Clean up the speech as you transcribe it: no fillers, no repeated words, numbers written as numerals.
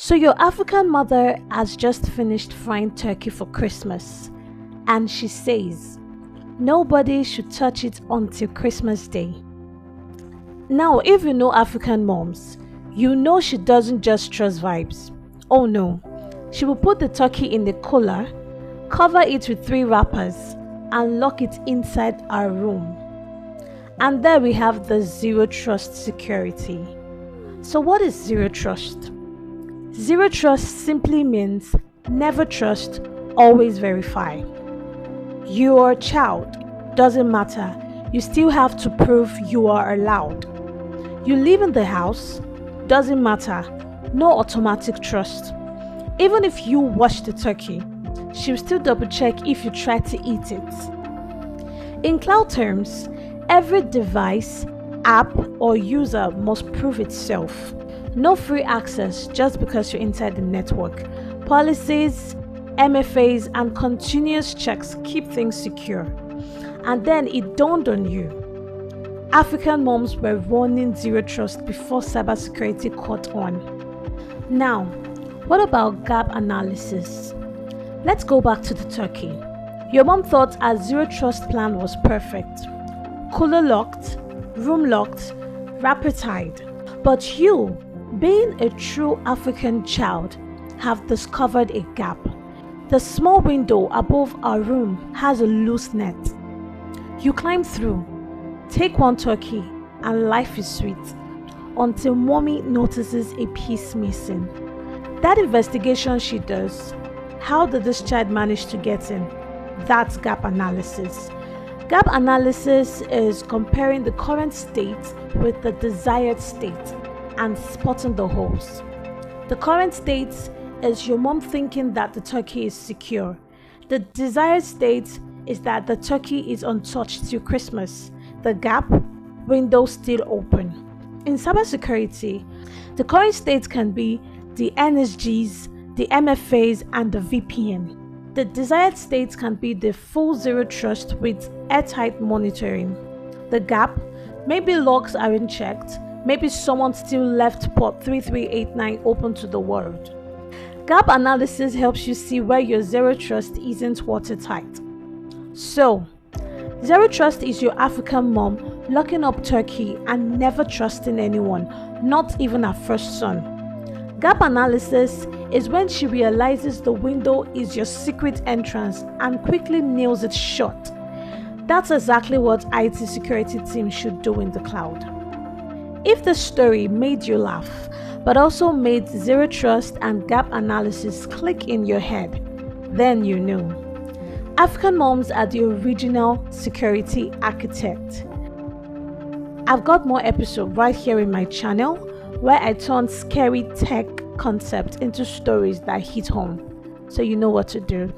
So your African mother has just finished frying turkey for Christmas, and she says, nobody should touch it until Christmas Day. Now, if you know African moms, you know she doesn't just trust vibes. Oh no, she will put the turkey in the cooler, cover it with 3 wrappers, and lock it inside our room. And there we have the zero trust security. So what is zero trust? Zero trust simply means never trust, always verify. Your child, doesn't matter, you still have to prove you are allowed. You live in the house, doesn't matter, no automatic trust. Even if you wash the turkey, she'll still double check if you try to eat it. In cloud terms, every device, app, or user must prove itself. No free access just because you're inside the network. Policies, MFAs, and continuous checks keep things secure. And then it dawned on you. African moms were running zero trust before cybersecurity caught on. Now, what about gap analysis? Let's go back to the turkey. Your mom thought her zero trust plan was perfect. Cooler locked, room locked, wrapper tied. But you, being a true African child, have discovered a gap. The small window above our room has a loose net. You climb through, take one turkey, and life is sweet until mommy notices a piece missing. That investigation she does, how did this child manage to get in? That's gap analysis. Gap analysis is comparing the current state with the desired state and spotting the holes. The current state is your mom thinking that the turkey is secure. The desired state is that the turkey is untouched till Christmas. The gap, window still open. In cybersecurity, the current state can be the NSGs, the MFAs, and the VPN. The desired state can be the full zero trust with airtight monitoring. The gap, maybe logs aren't checked, maybe someone still left port 3389 open to the world. Gap analysis helps you see where your zero trust isn't watertight. So, zero trust is your African mom locking up turkey and never trusting anyone, not even her first son. Gap analysis is when she realizes the window is your secret entrance and quickly nails it shut. That's exactly what IT security teams should do in the cloud. If the story made you laugh, but also made zero trust and gap analysis click in your head, then you know. African moms are the original security architect. I've got more episodes right here in my channel where I turn scary tech concepts into stories that hit home, so you know what to do.